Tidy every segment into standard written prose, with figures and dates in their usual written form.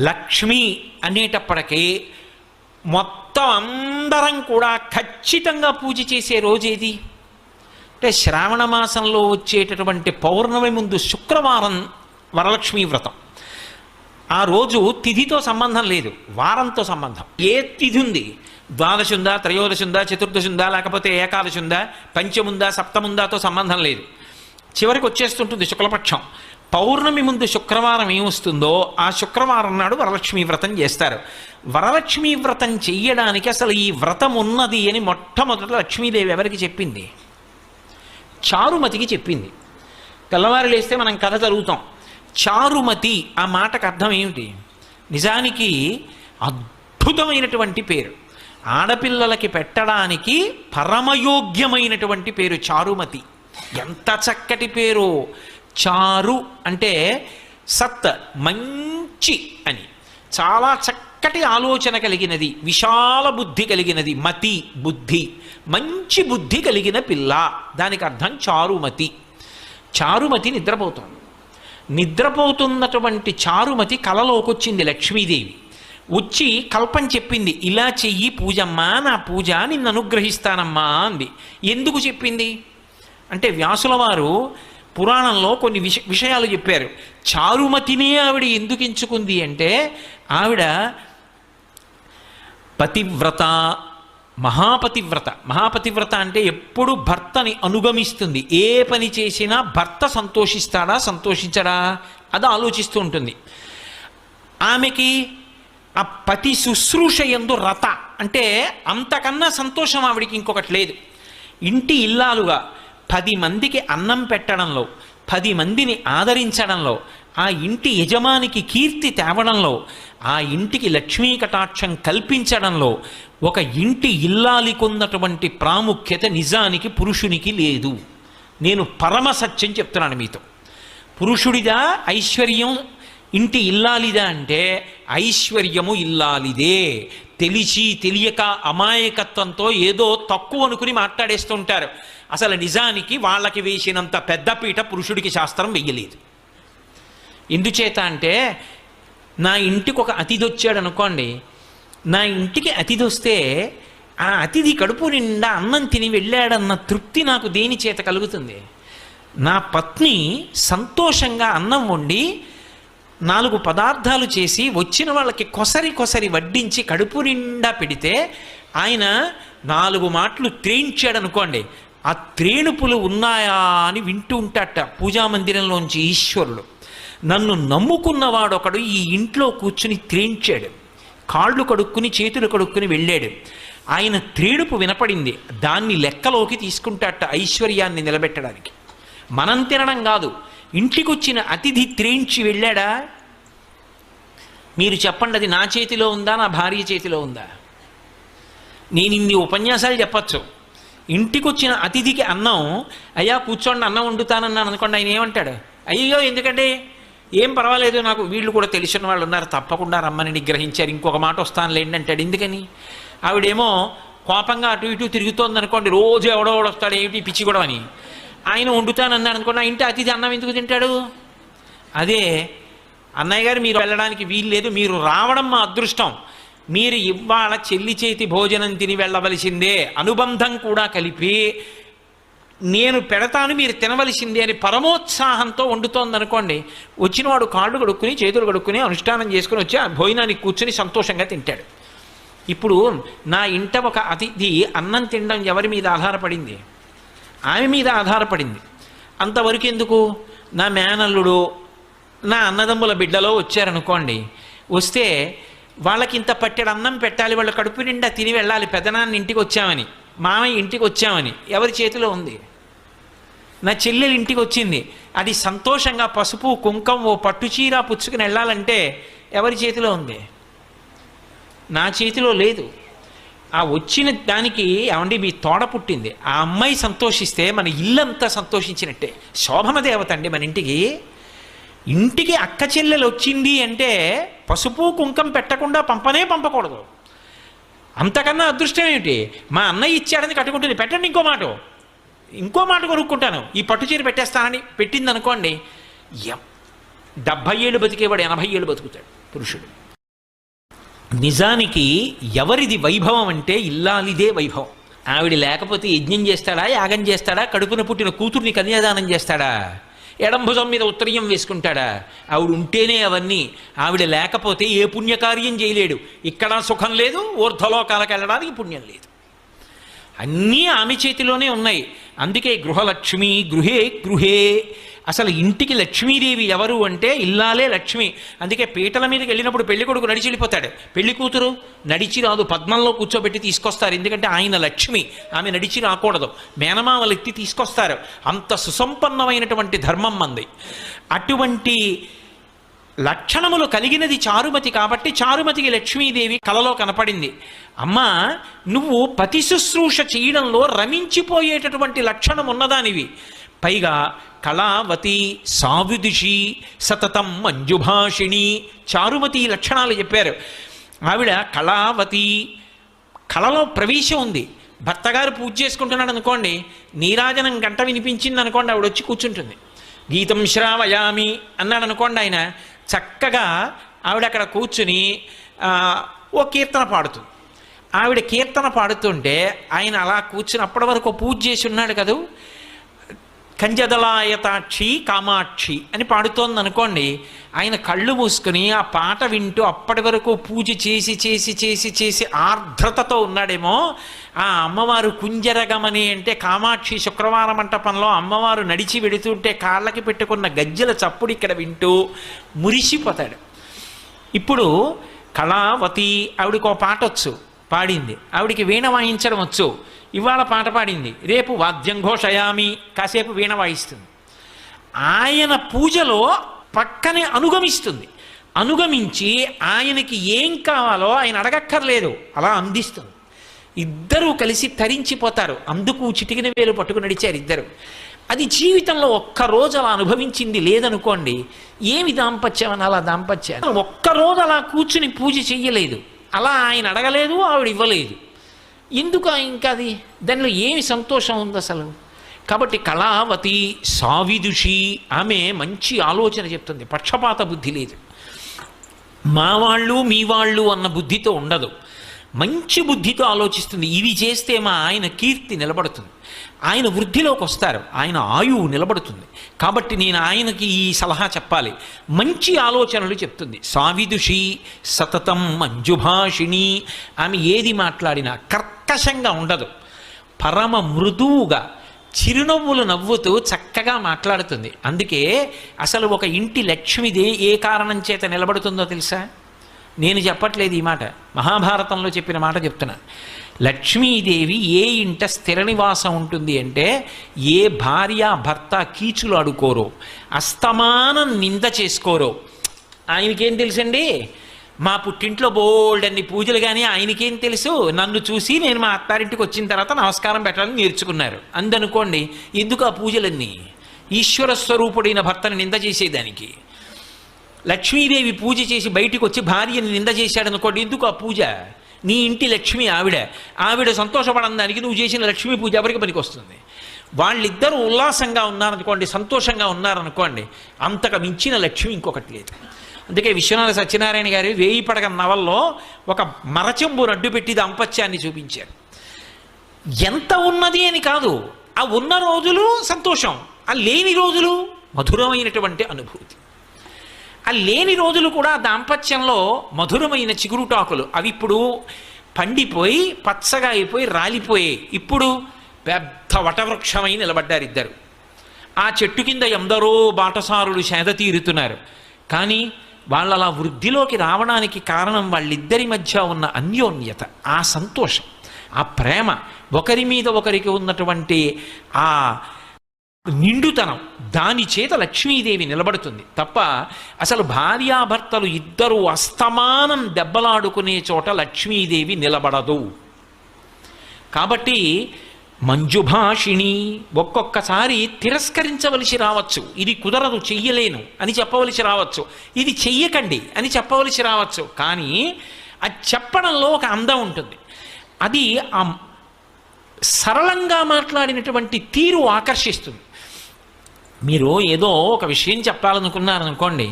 లక్ష్మి అనేటప్పటికీ మొత్తం అందరం కూడా ఖచ్చితంగా పూజ చేసే రోజు ఏది అంటే శ్రావణ మాసంలో వచ్చేటటువంటి పౌర్ణమి ముందు శుక్రవారం వరలక్ష్మీ వ్రతం. ఆ రోజు తిథితో సంబంధం లేదు, వారంతో సంబంధం. ఏ తిథి ఉంది, ద్వాదశి ఉందా, త్రయోదశి ఉందా, చతుర్దశి ఉందా, లేకపోతే ఏకాదశి ఉందా, పంచముందా, సప్తముందాతో సంబంధం లేదు. చివరికి వచ్చేస్తుంటుంది శుక్లపక్షం. పౌర్ణమి ముందు శుక్రవారం ఏమొస్తుందో ఆ శుక్రవారం నాడు వరలక్ష్మీ వ్రతం చేస్తారు. వరలక్ష్మీ వ్రతం చెయ్యడానికి అసలు ఈ వ్రతం ఉన్నది అని మొట్టమొదట లక్ష్మీదేవి ఎవరికి చెప్పింది? చారుమతికి చెప్పింది. తెల్లవారు లేస్తే మనం కథ చదువుతాం. చారుమతి ఆ మాటకు అర్థం ఏమిటి? నిజానికి అద్భుతమైనటువంటి పేరు, ఆడపిల్లలకి పెట్టడానికి పరమయోగ్యమైనటువంటి పేరు చారుమతి. ఎంత చక్కటి పేరు! చారు అంటే సత్, మంచి అని, చాలా చక్కటి ఆలోచన కలిగినది, విశాల బుద్ధి కలిగినది. మతి బుద్ధి, మంచి బుద్ధి కలిగిన పిల్ల, దానికి అర్థం చారుమతి. చారుమతి నిద్రపోతున్నటువంటి చారుమతి కలలోకి వచ్చింది లక్ష్మీదేవి. వచ్చి కల్పం చెప్పింది, ఇలా చెయ్యి పూజమ్మా, నా పూజ నిన్ను అనుగ్రహిస్తానమ్మా అంది. ఎందుకు చెప్పింది అంటే వ్యాసుల వారు పురాణంలో కొన్ని విషయాలు చెప్పారు. చారుమతినే ఆవిడ ఎందుకు ఎంచుకుంది అంటే ఆవిడ పతివ్రత, మహాపతివ్రత. మహాపతివ్రత అంటే ఎప్పుడు భర్తని అనుగమిస్తుంది. ఏ పని చేసినా భర్త సంతోషిస్తాడా సంతోషించడా అది ఆలోచిస్తూ ఉంటుంది. ఆమెకి ఆ పతి శుశ్రూష యందు రత అంటే అంతకన్నా సంతోషం ఆవిడికి ఇంకొకటి లేదు. ఇంటి ఇల్లాలుగా 10 మందికి అన్నం పెట్టడంలో, 10 మందిని ఆదరించడంలో, ఆ ఇంటి యజమానికి కీర్తి తేవడంలో, ఆ ఇంటికి లక్ష్మీ కటాక్షం కల్పించడంలో ఒక ఇంటి ఇల్లాలికున్నటువంటి ప్రాముఖ్యత నిజానికి పురుషునికి లేదు. నేను పరమ సత్యం చెప్తున్నాను మీతో. పురుషుడిదా ఐశ్వర్యం, ఇంటి ఇల్లాలిదా అంటే ఐశ్వర్యము ఇల్లాలిదే. తెలిసి తెలియక అమాయకత్వంతో ఏదో తక్కువ అనుకుని మాట్లాడేస్తూ ఉంటారు. అసలు నిజానికి వాళ్ళకి వేసినంత పెద్దపీట పురుషుడికి శాస్త్రం వెయ్యలేదు. ఎందుచేత అంటే నా ఇంటికి ఒక అతిథి వచ్చాడు అనుకోండి, నా ఇంటికి అతిథి వస్తే ఆ అతిథి కడుపు నిండా అన్నం తిని వెళ్ళాడన్న తృప్తి నాకు దేని చేత కలుగుతుంది? నా పత్ని సంతోషంగా అన్నం వండి 4 పదార్థాలు చేసి వచ్చిన వాళ్ళకి కొసరి వడ్డించి కడుపు నిండా పెడితే ఆయన 4 మాటలు త్రేయించాడు అనుకోండి, ఆ త్రేణుపులు ఉన్నాయా అని వింటూ ఉంటాట పూజామందిరంలోంచి ఈశ్వరుడు. నన్ను నమ్ముకున్నవాడొకడు ఈ ఇంట్లో కూర్చుని త్రేయించాడు, కాళ్ళు కడుక్కుని చేతులు కడుక్కుని వెళ్ళాడు. ఆయన త్రేణుపు వినపడింది, దాన్ని లెక్కలోకి తీసుకుంటాట ఐశ్వర్యాన్ని నిలబెట్టడానికి. మనం తినడం కాదు, ఇంటికొచ్చిన అతిథి త్రేయించి వెళ్ళాడా? మీరు చెప్పండి, అది నా చేతిలో ఉందా, నా భార్య చేతిలో ఉందా? నేను ఇన్ని ఉపన్యాసాలు చెప్పచ్చు. ఇంటికొచ్చిన అతిథికి అన్నం, అయ్యా కూర్చోండి అన్నం వండుతానన్నాను అనుకోండి, ఆయన ఏమంటాడు? అయ్యో ఎందుకంటే ఏం పర్వాలేదు, నాకు వీళ్ళు కూడా తెలిసిన వాళ్ళు ఉన్నారు, తప్పకుండా రమ్మని నిగ్రహించారు, ఇంకొక మాట వస్తానులేండి అంటాడు. ఎందుకని? ఆవిడేమో కోపంగా అటు ఇటు తిరుగుతోంది అనుకోండి, రోజు ఎవడో వస్తాడు, ఏమిటి పిచ్చి కూడా అని. ఆయన వండుతానన్నాడు అనుకోండి, ఆ ఇంటి అతిథి అన్నం ఎందుకు తింటాడు? అదే అన్నయ్య గారు మీరు వెళ్ళడానికి వీలు లేదు, మీరు రావడం మా అదృష్టం, మీరు ఇవాళ చెల్లి చేతి భోజనం తిని వెళ్ళవలసిందే, అనుబంధం కూడా కలిపి నేను పెడతాను మీరు తినవలసిందే అని పరమోత్సాహంతో వండుతోందనుకోండి, వచ్చినవాడు కాళ్ళు కడుక్కుని చేతులు కడుక్కుని అనుష్ఠానం చేసుకుని వచ్చి ఆ భోజనానికి కూర్చుని సంతోషంగా తింటాడు. ఇప్పుడు నా ఇంట ఒక అతిథి అన్నం తినడం ఎవరి మీద ఆధారపడింది? ఆమె మీద ఆధారపడింది. అంతవరకు ఎందుకు? నా మేనల్లుడు, నా అన్నదమ్ముల బిడ్డలో వచ్చారనుకోండి, వస్తే వాళ్ళకి ఇంత పట్టెడు అన్నం పెట్టాలి, వాళ్ళ కడుపు నిండా తిని వెళ్ళాలి, పెదనాన్న ఇంటికి వచ్చామని, మామయ్య ఇంటికి వచ్చామని. ఎవరి చేతిలో ఉంది? నా చెల్లెలు ఇంటికి వచ్చింది, అది సంతోషంగా పసుపు కుంకం ఓ పట్టుచీర పుచ్చుకుని వెళ్ళాలంటే ఎవరి చేతిలో ఉంది? నా చేతిలో లేదు. ఆ వచ్చిన దానికి ఏమండి మీ తోడ పుట్టింది, ఆ అమ్మాయి సంతోషిస్తే మన ఇల్లంతా సంతోషించినట్టే. శోభన దేవత అండి మన ఇంటికి. ఇంటికి అక్క చెల్లెలు వచ్చింది అంటే పసుపు కుంకం పెట్టకుండా పంపకూడదు. అంతకన్నా అదృష్టం ఏమిటి? మా అన్నయ్య ఇచ్చాడని కట్టుకుంటుంది, పెట్టండి ఇంకో మాట కొనుక్కుంటాను, ఈ పట్టు చీర పెట్టేస్తానని పెట్టింది అనుకోండి, 70 ఏళ్ళు బతికేవాడు 80 ఏళ్ళు బతుకుతాడు పురుషుడు. నిజానికి ఎవరిది వైభవం అంటే ఇల్లాలిదే వైభవం. ఆవిడ లేకపోతే యజ్ఞం చేస్తాడా, యాగం చేస్తాడా, కడుపున పుట్టిన కూతుర్ని కన్యాదానం చేస్తాడా, ఎడంభుజం మీద ఉత్తరీయం వేసుకుంటాడా? ఆవిడ ఉంటేనే అవన్నీ. ఆవిడ లేకపోతే ఏ పుణ్యకార్యం చేయలేడు. ఇక్కడ సుఖం లేదు, ఊర్ధ్వలోకాలకు వెళ్ళడానికి పుణ్యం లేదు. అన్నీ ఆమె చేతిలోనే ఉన్నాయి. అందుకే గృహలక్ష్మి గృహే గృహే. అసలు ఇంటికి లక్ష్మీదేవి ఎవరు అంటే ఇల్లాలే లక్ష్మి. అందుకే పీటల మీదకి వెళ్ళినప్పుడు పెళ్లి కొడుకు నడిచి వెళ్ళిపోతాడు, పెళ్లి కూతురు నడిచి రాదు, పద్మంలో కూర్చోబెట్టి తీసుకొస్తారు. ఎందుకంటే ఆయన లక్ష్మి, ఆమె నడిచి రాకూడదు, మేనమామలు ఎత్తి తీసుకొస్తారు. అంత సుసంపన్నమైనటువంటి ధర్మం మంది. అటువంటి లక్షణములు కలిగినది చారుమతి కాబట్టి చారుమతికి లక్ష్మీదేవి కలలో కనపడింది. అమ్మా, నువ్వు పతి శుశ్రూష చేయడంలో రమించిపోయేటటువంటి లక్షణం ఉన్నదానివి. పైగా కళావతి సావిదుషి సతతం మంజుభాషిణి, చారుమతి లక్షణాలు చెప్పారు. ఆవిడ కళావతి, కళలో ప్రవేశం ఉంది. భర్తగారు పూజ చేసుకుంటున్నాడు అనుకోండి, నీరాజనం గంట వినిపించింది అనుకోండి, ఆవిడ వచ్చి కూర్చుంటుంది. గీతం శ్రావయామి అన్నాడు అనుకోండి, ఆయన చక్కగా ఆవిడ అక్కడ కూర్చుని ఓ కీర్తన పాడుతుంది. ఆవిడ కీర్తన పాడుతుంటే ఆయన అలా కూర్చుని అప్పటి వరకు పూజ చేసి ఉన్నాడు కదూ, కంజదలాయతాక్షి కామాక్షి అని పాడుతోంది అనుకోండి, ఆయన కళ్ళు మూసుకుని ఆ పాట వింటూ అప్పటి వరకు పూజ చేసి చేసి చేసి చేసి ఆర్ద్రతతో ఉన్నాడేమో. ఆ అమ్మవారు కుంజరగమని అంటే కామాక్షి శుక్రవార మంటపంలో అమ్మవారు నడిచి వెడుతుంటే కాళ్ళకి పెట్టుకున్న గజ్జల చప్పుడు ఇక్కడ వింటూ మురిసిపోతాడు. ఇప్పుడు కళావతి, ఆవిడకి ఒక పాట వచ్చు, పాడింది. ఆవిడికి వీణ వాయించడం వచ్చు, ఇవాళ పాట పాడింది, రేపు వాద్యం ఘోషయామి, కాసేపు వీణ వాయిస్తుంది. ఆయన పూజలో పక్కనే అనుగమిస్తుంది. అనుగమించి ఆయనకి ఏం కావాలో ఆయన అడగక్కర్లేదు, అలా అందిస్తుంది. ఇద్దరూ కలిసి తరించిపోతారు. అందుకు చిటికిన వేలు పట్టుకుని నడిచారు ఇద్దరు. అది జీవితంలో ఒక్కరోజు అలా అనుభవించింది లేదనుకోండి, ఏమి దాంపత్యం అని అలా దాంపత్యం. ఒక్కరోజు అలా కూర్చుని పూజ చెయ్యలేదు, అలా ఆయన అడగలేదు, ఆవిడ ఇవ్వలేదు. ఎందుకు ఇంకా అది, దానిలో ఏమి సంతోషం ఉంది అసలు? కాబట్టి కళావతి సావిదుషి, ఆమె మంచి ఆలోచన చెప్తుంది, పక్షపాత బుద్ధి లేదు. మా వాళ్ళు మీ వాళ్ళు అన్న బుద్ధితో ఉండదు, మంచి బుద్ధితో ఆలోచిస్తుంది. ఇది చేస్తే మా ఆయన కీర్తి నిలబడుతుంది, ఆయన వృద్ధిలోకి వస్తారు, ఆయన ఆయువు నిలబడుతుంది. కాబట్టి నేను ఆయనకి ఈ సలహా చెప్పాలి, మంచి ఆలోచనలు చెప్తుంది. సావిదుషి సతతం మంజుభాషిణి, ఆమె ఏది మాట్లాడినా కర్కశంగా ఉండదు, పరమ మృదువుగా చిరునవ్వులు నవ్వుతూ చక్కగా మాట్లాడుతుంది. అందుకే అసలు ఒక ఇంటి లక్ష్మిదే ఏ కారణం చేత నిలబడుతుందో తెలుసా? నేను చెప్పట్లేదు ఈ మాట, మహాభారతంలో చెప్పిన మాట చెప్తున్నా. లక్ష్మీదేవి ఏ ఇంట స్థిర నివాసం ఉంటుంది అంటే, ఏ భార్య భర్త కీచులు అడుకోరో, అస్తమానం నింద చేసుకోరో. ఆయనకేం తెలుసండి, మా పుట్టింట్లో బోల్డన్ని పూజలు, కానీ ఆయనకేం తెలుసు, నన్ను చూసి నేను మా అత్తారింటికి వచ్చిన తర్వాత నమస్కారం పెట్టాలని నేర్చుకున్నారు అందనుకోండి. ఎందుకు ఆ పూజలన్నీ? ఈశ్వర స్వరూపుడైన భర్తను నింద చేసేదానికి. లక్ష్మీదేవి పూజ చేసి బయటికి వచ్చి భార్యని నింద చేశాడనుకోండి, ఎందుకు ఆ పూజ? నీ ఇంటి లక్ష్మి ఆవిడ సంతోషపడడానికి నువ్వు చేసిన లక్ష్మీ పూజ ఎవరికి పనికి వస్తుంది? వాళ్ళిద్దరూ ఉల్లాసంగా ఉన్నారనుకోండి, సంతోషంగా ఉన్నారనుకోండి, అంతకు మించిన లక్ష్మి ఇంకొకటి లేదు. అందుకే విశ్వనాథ సత్యనారాయణ గారి 1000 పడగ నవల్లో ఒక మరచెంబు రడ్డు పెట్టి దాంపత్యాన్ని చూపించారు. ఎంత ఉన్నది అని కాదు, ఆ ఉన్న రోజులు సంతోషం, ఆ లేని రోజులు మధురమైనటువంటి అనుభూతి. ఆ లేని రోజులు కూడా దాంపత్యంలో మధురమైన చిగురుటాకులు, అవి ఇప్పుడు పండిపోయి పచ్చగా అయిపోయి రాలిపోయి ఇప్పుడు పెద్ద వటవృక్షమై నిలబడ్డారు ఇద్దరు. ఆ చెట్టు కింద ఎందరో బాటసారులు సేద తీరుతున్నారు. కానీ వాళ్ళ అలా వృద్ధిలోకి రావడానికి కారణం వాళ్ళిద్దరి మధ్య ఉన్న అన్యోన్యత, ఆ సంతోషం, ఆ ప్రేమ, ఒకరి మీద ఒకరికి ఉన్నటువంటి ఆ నిండుతనం, దాని చేత లక్ష్మీదేవి నిలబడుతుంది తప్ప అసలు భార్యాభర్తలు ఇద్దరూ అస్తమానం దెబ్బలాడుకునే చోట లక్ష్మీదేవి నిలబడదు. కాబట్టి మంజుభాషిణి, ఒక్కొక్కసారి తిరస్కరించవలసి రావచ్చు, ఇది కుదరదు చెయ్యలేను అని చెప్పవలసి రావచ్చు, ఇది చెయ్యకండి అని చెప్పవలసి రావచ్చు. కానీ అది చెప్పడంలో ఒక అందం ఉంటుంది. అది ఆ సరళంగా మాట్లాడినటువంటి తీరు ఆకర్షిస్తుంది. మీరు ఏదో ఒక విషయం చెప్పాలనుకున్నారనుకోండి,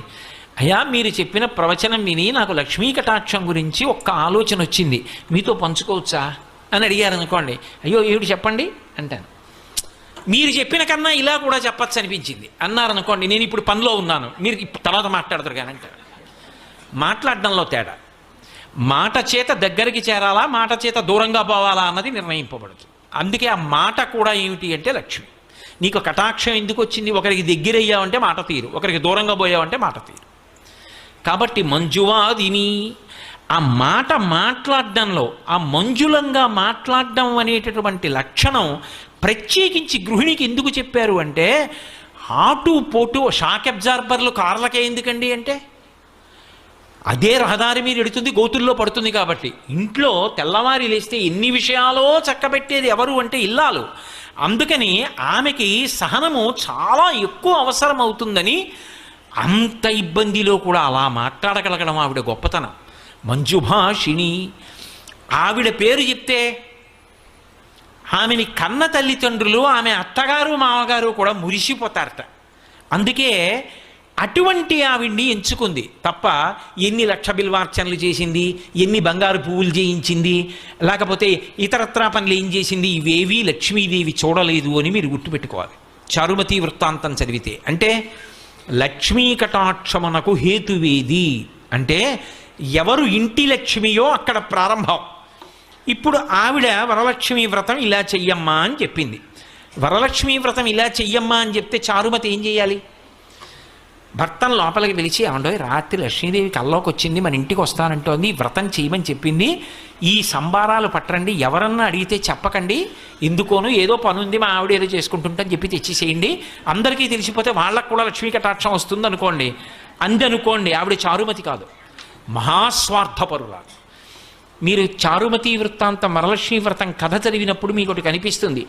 అయ్యా మీరు చెప్పిన ప్రవచనం విని నాకు లక్ష్మీ కటాక్షం గురించి ఒక్క ఆలోచన వచ్చింది, మీతో పంచుకోవచ్చా అని అడిగారు అనుకోండి. అయ్యో ఏమిటి చెప్పండి అంటాను. మీరు చెప్పిన కన్నా ఇలా కూడా చెప్పచ్చు అనిపించింది అన్నారనుకోండి, నేను ఇప్పుడు పనిలో ఉన్నాను, మీరు తర్వాత మాట్లాడతారు కానీ అంటారు. మాట్లాడడంలో తేడా. మాట చేత దగ్గరికి చేరాలా, మాట చేత దూరంగా పోవాలా అన్నది నిర్ణయింపబడుతుంది. అందుకే ఆ మాట కూడా ఏమిటి అంటే లక్ష్మి. నీకు కటాక్షం ఎందుకు వచ్చింది? ఒకరికి దగ్గరయ్యావంటే మాట తీరు, ఒకరికి దూరంగా పోయావంటే మాట తీరు. కాబట్టి మంజువాదిని, ఆ మాట మాట్లాడడంలో, ఆ మంజులంగా మాట్లాడడం అనేటటువంటి లక్షణం ప్రత్యేకించి గృహిణికి ఎందుకు చెప్పారు అంటే, ఆటు పోటు షాక్ అబ్జార్బర్లు కార్లకే ఎందుకండి అంటే, అదే రహదారి మీద ఎడుతుంది, గోతుల్లో పడుతుంది కాబట్టి. ఇంట్లో తెల్లవారి లేస్తే ఎన్ని విషయాలో చక్కబెట్టేది ఎవరు అంటే ఇల్లాలు. అందుకని ఆమెకి సహనము చాలా ఎక్కువ అవసరం అవుతుందని అంత ఇబ్బందిలో కూడా అలా మాట్లాడగలగడం ఆవిడ గొప్పతనం. మంజుభాషిణి. ఆవిడ పేరు చెప్తే ఆమెని కన్న తల్లిదండ్రులు, ఆమె అత్తగారు మామగారు కూడా మురిసిపోతారట. అందుకే అటువంటి ఆవిడ్ని ఎంచుకుంది తప్ప ఎన్ని లక్ష బిల్వార్చనలు చేసింది, ఎన్ని బంగారు పువ్వులు చేయించింది, లేకపోతే ఇతరత్రా పనులు ఏం చేసింది, ఇవేవీ లక్ష్మీదేవి చూడలేదు అని మీరు గుర్తుపెట్టుకోవాలి. చారుమతి వృత్తాంతం చదివితే. అంటే లక్ష్మీ కటాక్షమునకు హేతువేది అంటే ఎవరు ఇంటి లక్ష్మియో అక్కడ ప్రారంభం. ఇప్పుడు ఆవిడ వరలక్ష్మీ వ్రతం ఇలా చెయ్యమ్మా అని చెప్పింది. వరలక్ష్మీ వ్రతం ఇలా చెయ్యమ్మా అని చెప్తే చారుమతి ఏం చేయాలి? భర్తను లోపలికి పిలిచి, ఏమండో రాత్రి లక్ష్మీదేవి కల్లోకి వచ్చింది, మన ఇంటికి వస్తానంటోంది, వ్రతం చేయమని చెప్పింది, ఈ సంబారాలు పట్టరండి, ఎవరన్నా అడిగితే చెప్పకండి, ఎందుకోను ఏదో పని ఉంది మా ఆవిడ ఏదో చేసుకుంటుంటని చెప్పి తెచ్చేసేయండి, అందరికీ తెలిసిపోతే వాళ్ళకు కూడా లక్ష్మీ కటాక్షం వస్తుంది అనుకోండి. అందనుకోండి, ఆవిడ చారుమతి కాదు, మహాస్వార్థపరురాలు. మీరు చారుమతి వృత్తాంతం వరలక్ష్మీ వ్రతం కథ చదివినప్పుడు మీకు ఒకటి కనిపిస్తుంది.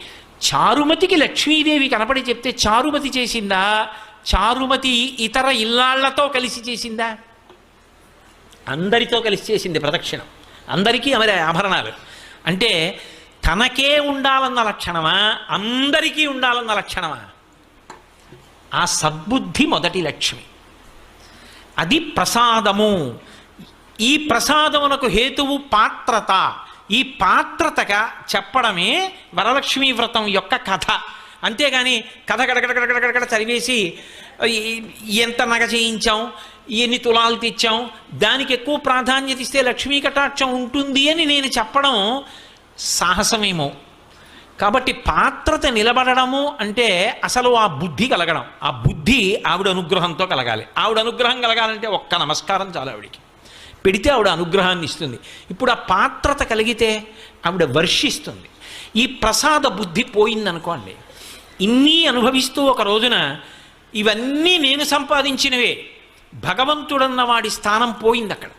చారుమతికి లక్ష్మీదేవి కనపడి చెప్తే చారుమతి చేసిందా, చారుమతి ఇతర ఇల్లాళ్లతో కలిసి చేసిందా? అందరితో కలిసి చేసింది ప్రదక్షిణం, అందరికీ ఆమె ఆభరణాలు. అంటే తనకే ఉండాలన్న లక్షణమా, అందరికీ ఉండాలన్న లక్షణమా? ఆ సద్బుద్ధి మొదటి లక్ష్మి. అది ప్రసాదము. ఈ ప్రసాదమునకు హేతువు పాత్రత. ఈ పాత్రతగా చెప్పడమే వరలక్ష్మీ వ్రతం యొక్క కథ. అంతేగాని కథ గడగడగడగడగడ చదివేసి ఎంత నగ చేయించాం, ఎన్ని తులాలు తెచ్చాం, దానికి ఎక్కువ ప్రాధాన్యత ఇస్తే లక్ష్మీ కటాక్షం ఉంటుంది అని నేను చెప్పడం సాహసమేమో. కాబట్టి పాత్రత నిలబడము అంటే అసలు ఆ బుద్ధి కలగడం. ఆ బుద్ధి ఆవిడ అనుగ్రహంతో కలగాలి. ఆవిడ అనుగ్రహం కలగాలంటే ఒక్క నమస్కారం చాలు ఆవిడికి, పెడితే ఆవిడ అనుగ్రహాన్ని ఇస్తుంది. ఇప్పుడు ఆ పాత్రత కలిగితే ఆవిడ వర్షిస్తుంది. ఈ ప్రసాద బుద్ధి పోయిందనుకోండి, ఇన్ని అనుభవిస్తూ ఒక రోజున ఇవన్నీ నేను సంపాదించినవే, భగవంతుడన్న వాడి స్థానం పోయింది అక్కడ.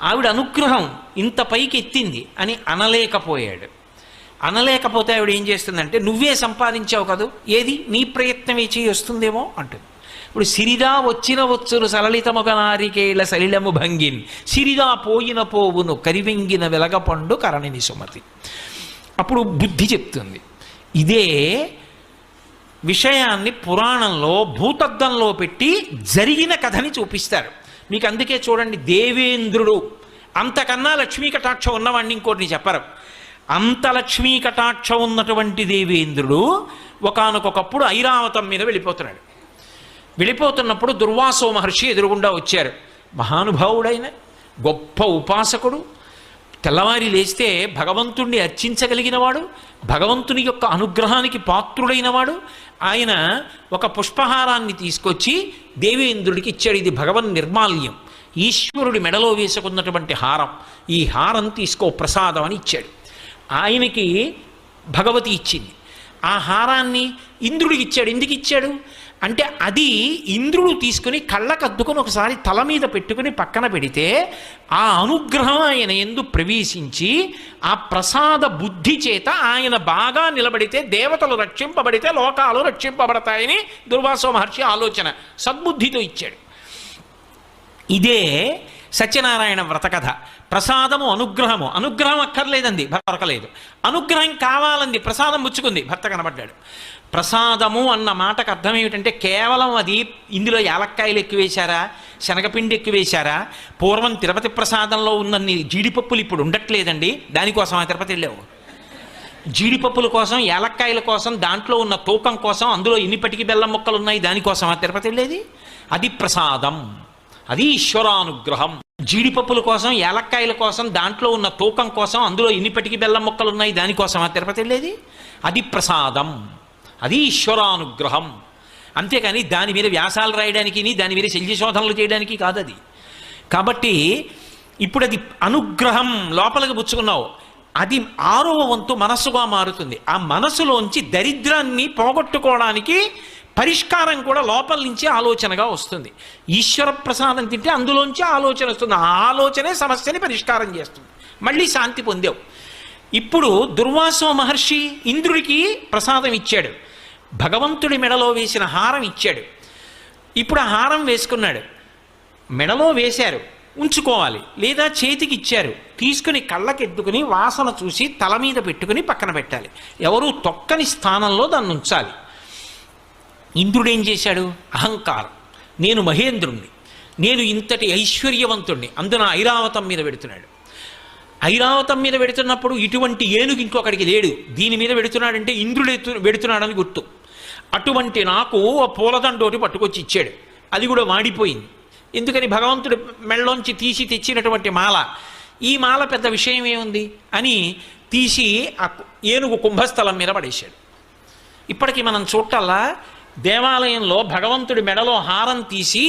ఆవిడ అనుగ్రహం ఇంత పైకి ఎత్తింది అని అనలేకపోయాడు. అనలేకపోతే ఆవిడ ఏం చేస్తుందంటే, నువ్వే సంపాదించావు కదూ, ఏది నీ ప్రయత్నమే చేయి వస్తుందేమో అంటుంది. ఇప్పుడు సిరిదా వచ్చిన వచ్చును సలలితముగ నారికేళ సలిలము భంగిన్, సిరిదా పోయిన పోవును కరివెంగిన వెలగపండు కరణిని సుమతి. అప్పుడు బుద్ధి చెప్తుంది. ఇదే విషయాన్ని పురాణంలో భూతద్దంలో పెట్టి జరిగిన కథని చూపిస్తారు మీకు. అందుకే చూడండి, దేవేంద్రుడు అంతకన్నా లక్ష్మీ కటాక్షం ఉన్నవాడిని ఇంకోటిని చెప్పరు. అంత లక్ష్మీ కటాక్షం ఉన్నటువంటి దేవేంద్రుడు ఒకానొకప్పుడు ఐరావతం మీద వెళ్ళిపోతున్నాడు. వెళ్ళిపోతున్నప్పుడు దుర్వాసో మహర్షి ఎదురుగుండా వచ్చారు. మహానుభావుడైన గొప్ప ఉపాసకుడు, తెల్లవారి లేస్తే భగవంతుణ్ణి అర్చించగలిగినవాడు, భగవంతుని యొక్క అనుగ్రహానికి పాత్రుడైనవాడు. ఆయన ఒక పుష్పహారాన్ని తీసుకొచ్చి దేవేంద్రుడికి ఇచ్చాడు. ఇది భగవన్ నిర్మాల్యం, ఈశ్వరుడి మెడలో వేసుకున్నటువంటి హారం, ఈ హారం తీసుకో ప్రసాదం అని ఇచ్చాడు. ఆయనకి భగవతి ఇచ్చింది. ఆ హారాన్ని ఇంద్రుడికి ఇచ్చాడు. ఎందుకు ఇచ్చాడు అంటే, అది ఇంద్రుడు తీసుకుని కళ్ళకద్దుకొని ఒకసారి తల మీద పెట్టుకుని పక్కన పెడితే ఆ అనుగ్రహం ఆయన యందు ప్రవేశించి ఆ ప్రసాద బుద్ధి చేత ఆయన బాగా నిలబడితే దేవతలు రక్షింపబడితే లోకాలు రక్షింపబడతాయని దుర్వాసో మహర్షి ఆలోచన సద్బుద్ధితో ఇచ్చాడు. ఇదే సత్యనారాయణ వ్రత కథ. ప్రసాదము అనుగ్రహము, అనుగ్రహం అక్కర్లేదండి, భర్త దొరకలేదు. అనుగ్రహం కావాలంది, ప్రసాదం పుచ్చుకుంది, భర్త కనబడ్డాడు. ప్రసాదము అన్న మాటకు అర్థం ఏమిటంటే కేవలం అది ఇందులో యాలక్కాయలు ఎక్కువేశారా, శనగపిండి ఎక్కువేశారా, పూర్వం తిరుపతి ప్రసాదంలో ఉన్నన్ని జీడిపప్పులు ఇప్పుడు ఉండట్లేదండి, దానికోసం ఆ తిరుపతి వెళ్ళావు. జీడిపప్పుల కోసం, యాలక్కాయల కోసం, దాంట్లో ఉన్న తూకం కోసం, అందులో ఎన్ని పటికి బెల్లం ముక్కలు ఉన్నాయి దానికోసం ఆ తిరుపతి వెళ్ళేది. అది ప్రసాదం, అది ఈశ్వరానుగ్రహం. జీడిపప్పుల కోసం, యాలక్కాయల కోసం, దాంట్లో ఉన్న తూకం కోసం, అందులో ఎన్ని పటికి బెల్లం ముక్కలు ఉన్నాయి దానికోసం ఆ తిరుపతి వెళ్ళేది. అది ప్రసాదం, అది ఈశ్వరానుగ్రహం. అంతేకాని దాని మీద వ్యాసాలు రాయడానికి, దాని మీద శల్యశోధనలు చేయడానికి కాదు అది. కాబట్టి ఇప్పుడు అది అనుగ్రహం లోపలికి పుచ్చుకున్నావు, అది 6వ వంతు మనస్సుగా మారుతుంది. ఆ మనసులోంచి దరిద్రాన్ని పోగొట్టుకోవడానికి పరిష్కారం కూడా లోపల నుంచి ఆలోచనగా వస్తుంది. ఈశ్వర ప్రసాదం తింటే అందులోంచి ఆలోచన వస్తుంది, ఆ ఆలోచనే సమస్యని పరిష్కారం చేస్తుంది. మళ్ళీ శాంతి పొందావు. ఇప్పుడు దుర్వాసో మహర్షి ఇంద్రుడికి ప్రసాదం ఇచ్చాడు, భగవంతుడి మెడలో వేసిన హారం ఇచ్చాడు. ఇప్పుడు ఆ హారం వేసుకున్నాడు, మెడలో వేశారు, ఉంచుకోవాలి, లేదా చేతికి ఇచ్చారు, తీసుకుని కళ్ళకెత్తుకుని వాసన చూసి తల మీద పెట్టుకుని పక్కన పెట్టాలి, ఎవరు తొక్కని స్థానంలో దాన్ని ఉంచాలి. ఇంద్రుడు ఏం చేశాడు? అహంకారం, నేను మహేంద్రుణ్ణి, నేను ఇంతటి ఐశ్వర్యవంతుణ్ణి, అందున ఐరావతం మీద పెడుతున్నాడు. ఐరావతం మీద పెడుతున్నప్పుడు ఇటువంటి ఏనుగు ఇంకొకడికి లేడు, దీని మీద పెడుతున్నాడంటే ఇంద్రుడు పెడుతున్నాడని గుర్తు. అటువంటి నాకు ఆ పూలదండోటి పట్టుకొచ్చి ఇచ్చాడు, అది కూడా వాడిపోయింది. ఎందుకని? భగవంతుడు మెళ్ళలోంచి తీసి తెచ్చినటువంటి మాల. ఈ మాల పెద్ద విషయం ఏముంది అని తీసి ఆ ఏనుగు కుంభస్థలం మీద పడేశాడు. ఇప్పటికీ మనం చూడాలా, దేవాలయంలో భగవంతుడి మెడలో హారం తీసి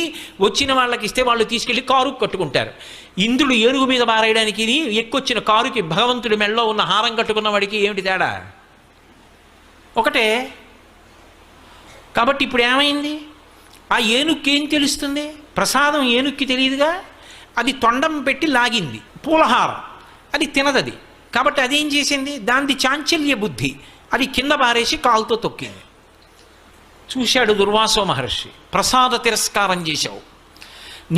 వచ్చిన వాళ్ళకి ఇస్తే వాళ్ళు తీసుకెళ్ళి కారుకు కట్టుకుంటారు. ఇంద్రుడు ఏనుగు మీద బారేయడానికి ఎక్కొచ్చిన కారుకి భగవంతుడి మెడలో ఉన్న హారం కట్టుకున్న వాడికి ఏమిటి తేడా? ఒకటే. కాబట్టి ఇప్పుడు ఏమైంది? ఆ ఏనుక్కి ఏం తెలుస్తుంది? ప్రసాదం ఏనుక్కి తెలియదుగా, అది తొండం పెట్టి లాగింది పూలహారం, అది తినదది. కాబట్టి అదేం చేసింది? దానిది చాంచల్య బుద్ధి, అది కింద బారేసి కాలుతో తొక్కింది. చూశాడు దుర్వాసో మహర్షి, ప్రసాద తిరస్కారం చేశావు,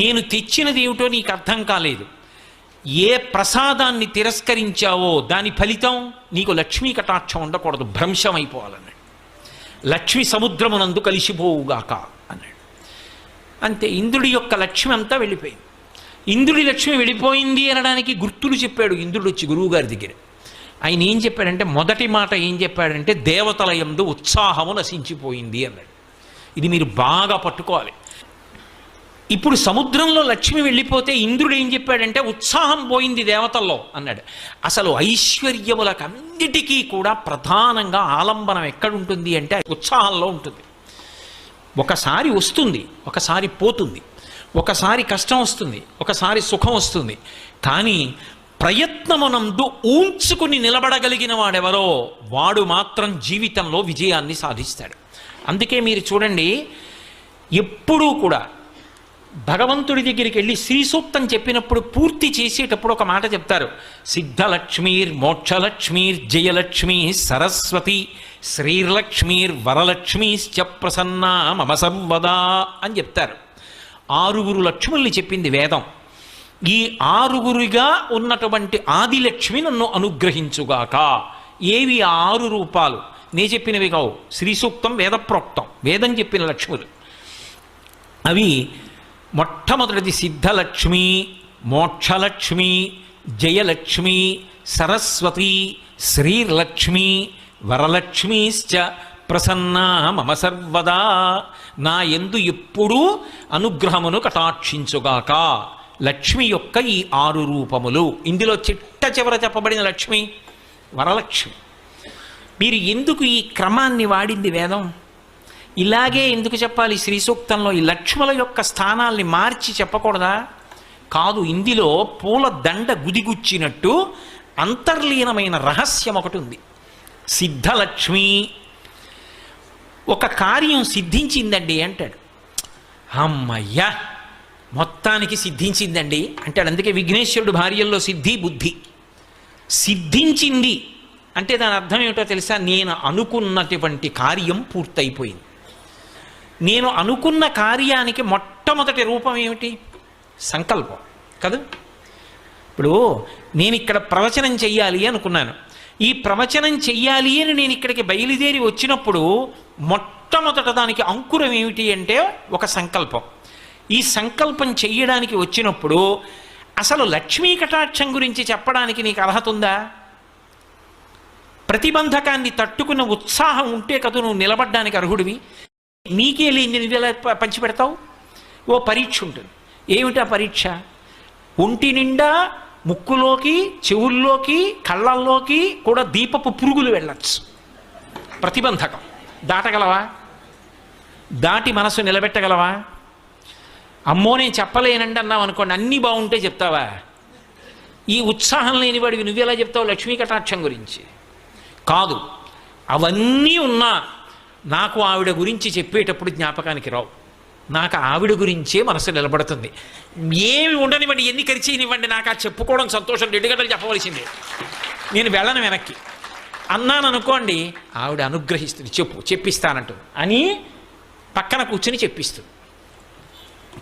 నేను తెచ్చినది ఏమిటో నీకు అర్థం కాలేదు. ఏ ప్రసాదాన్ని తిరస్కరించావో దాని ఫలితం నీకు లక్ష్మీ కటాక్షం ఉండకూడదు, భ్రంశం అయిపోవాలన్నాడు. లక్ష్మి సముద్రమునందు కలిసిపోవుగాక అన్నాడు. అంతే, ఇంద్రుడి యొక్క లక్ష్మి అంతా వెళ్ళిపోయింది. ఇంద్రుడి లక్ష్మి వెళ్ళిపోయింది అనడానికి గుర్తులు చెప్పాడు ఇంద్రుడు వచ్చి గురువుగారి దగ్గర. ఆయన ఏం చెప్పాడంటే, మొదటి మాట ఏం చెప్పాడంటే, దేవతల యందు ఉత్సాహము నశించిపోయింది అన్నాడు. ఇది మీరు బాగా పట్టుకోవాలి. ఇప్పుడు సముద్రంలో లక్ష్మి వెళ్ళిపోతే ఇంద్రుడు ఏం చెప్పాడంటే, ఉత్సాహం పోయింది దేవతల్లో అన్నాడు. అసలు ఐశ్వర్యములకన్నిటికీ కూడా ప్రధానంగా ఆలంబనం ఎక్కడుంటుంది అంటే ఉత్సాహంలో ఉంటుంది. ఒకసారి వస్తుంది, ఒకసారి పోతుంది, ఒకసారి కష్టం వస్తుంది, ఒకసారి సుఖం వస్తుంది. కానీ ప్రయత్నమునందు ఊంచుకుని నిలబడగలిగిన వాడెవరో వాడు మాత్రం జీవితంలో విజయాన్ని సాధిస్తాడు. అందుకే మీరు చూడండి, ఎప్పుడూ కూడా భగవంతుడి దగ్గరికి వెళ్ళి శ్రీ సూక్తం చెప్పినప్పుడు పూర్తి చేసేటప్పుడు ఒక మాట చెప్తారు, సిద్ధలక్ష్మీర్ మోక్షలక్ష్మీర్ జయలక్ష్మీ సరస్వతి శ్రీర్లక్ష్మీర్ వరలక్ష్మీశ్చ ప్రసన్నా మమ సర్వదా అని చెప్తారు. 6 లక్ష్ముల్ని చెప్పింది వేదం. ఈ 6 ఉన్నటువంటి ఆదిలక్ష్మి నన్ను అనుగ్రహించుగాక. ఏవి 6 రూపాలు? నే చెప్పినవి కావు, శ్రీ సూక్తం వేదప్రోక్తం, వేదం చెప్పిన లక్ష్ములు. అవి మొట్టమొదటిది సిద్ధలక్ష్మి, మోక్షలక్ష్మి, జయలక్ష్మి, సరస్వతి, శ్రీర్లక్ష్మి, వరలక్ష్మీశ్చ ప్రసన్నా మమ సర్వదా. నా యందు ఎప్పుడూ అనుగ్రహమును కటాక్షించుగాక. లక్ష్మి యొక్క ఈ 6 రూపములు. ఇందులో చిట్ట చివర చెప్పబడిన లక్ష్మి వరలక్ష్మి. మీరు ఎందుకు ఈ క్రమాన్ని వాడింది వేదం? ఇలాగే ఎందుకు చెప్పాలి? శ్రీ సూక్తంలో ఈ లక్ష్ముల యొక్క స్థానాల్ని మార్చి చెప్పకూడదా? కాదు, ఇందులో పూల దండ గుదిగుచ్చినట్టు అంతర్లీనమైన రహస్యం ఒకటి ఉంది. సిద్ధలక్ష్మి, ఒక కార్యం సిద్ధించిందండి అంటాడు. అమ్మయ్యా, మొత్తానికి సిద్ధించిందండి అంటాడు. అందుకే విఘ్నేశ్వరుడు భార్యల్లో సిద్ధి బుద్ధి. సిద్ధించింది అంటే దాని అర్థం ఏమిటో తెలుసా? నేను అనుకున్నటువంటి కార్యం పూర్తయిపోయింది. నేను అనుకున్న కార్యానికి మొట్టమొదటి రూపం ఏమిటి? సంకల్పం. కదా. ఇప్పుడు నేను ఇక్కడ ప్రవచనం చెయ్యాలి అనుకున్నాను. ఈ ప్రవచనం చెయ్యాలి అని నేను ఇక్కడికి బయలుదేరి వచ్చినప్పుడు మొట్టమొదట దానికి అంకురం ఏమిటి అంటే ఒక సంకల్పం. ఈ సంకల్పం చెయ్యడానికి వచ్చినప్పుడు అసలు లక్ష్మీ కటాక్షం గురించి చెప్పడానికి నీకు అర్హత ఉందా? ప్రతిబంధకాన్ని తట్టుకున్న ఉత్సాహం ఉంటే కదా నువ్వు నిలబడ్డానికి అర్హుడివి. నీకే లేని నువ్వు పంచిపెడతావు? ఓ పరీక్ష ఉంటుంది. ఏమిటా పరీక్ష? ఒంటి నిండా ముక్కులోకి, చెవుల్లోకి, కళ్ళల్లోకి కూడా దీపపు పురుగులు వెళ్ళచ్చు. ప్రతిబంధకం దాటగలవా? దాటి మనసు నిలబెట్టగలవా? అమ్మో నేను చెప్పలేనండి అన్నావు అనుకోండి, అన్నీ బాగుంటే చెప్తావా? ఈ ఉత్సాహం లేని వాడివి నువ్వెలా చెప్తావు లక్ష్మీ కటాక్షం గురించి? కాదు, అవన్నీ ఉన్నా నాకు ఆవిడ గురించి చెప్పేటప్పుడు జ్ఞాపకానికి రావు. నాకు ఆవిడ గురించే మనసు నిలబడుతుంది. ఏమి ఉండనివ్వండి, ఎన్ని ఖర్చీనివ్వండి, నాకు ఆ చెప్పుకోవడం సంతోషం, 2 గంటలు చెప్పవలసిందే, నేను వెళ్ళను వెనక్కి అన్నాను అనుకోండి, ఆవిడ అనుగ్రహిస్తుంది, చెప్పిస్తానంటూ అని పక్కన కూర్చొని చెప్పిస్తుంది.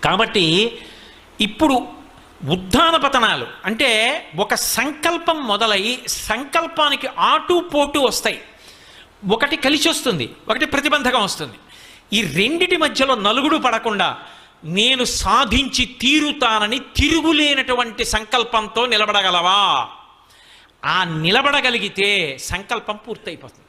కాబట్టి ఇప్పుడు ఉద్ధాన పతనాలు అంటే ఒక సంకల్పం మొదలై సంకల్పానికి ఆటుపోటు వస్తాయి. ఒకటి కలిసి వస్తుంది, ఒకటి ప్రతిబంధకం వస్తుంది. ఈ రెండిటి మధ్యలో నలుగుడు పడకుండా నేను సాధించి తీరుతానని తిరుగులేనటువంటి సంకల్పంతో నిలబడగలవా? ఆ నిలబడగలిగితే సంకల్పం పూర్తయిపోతుంది.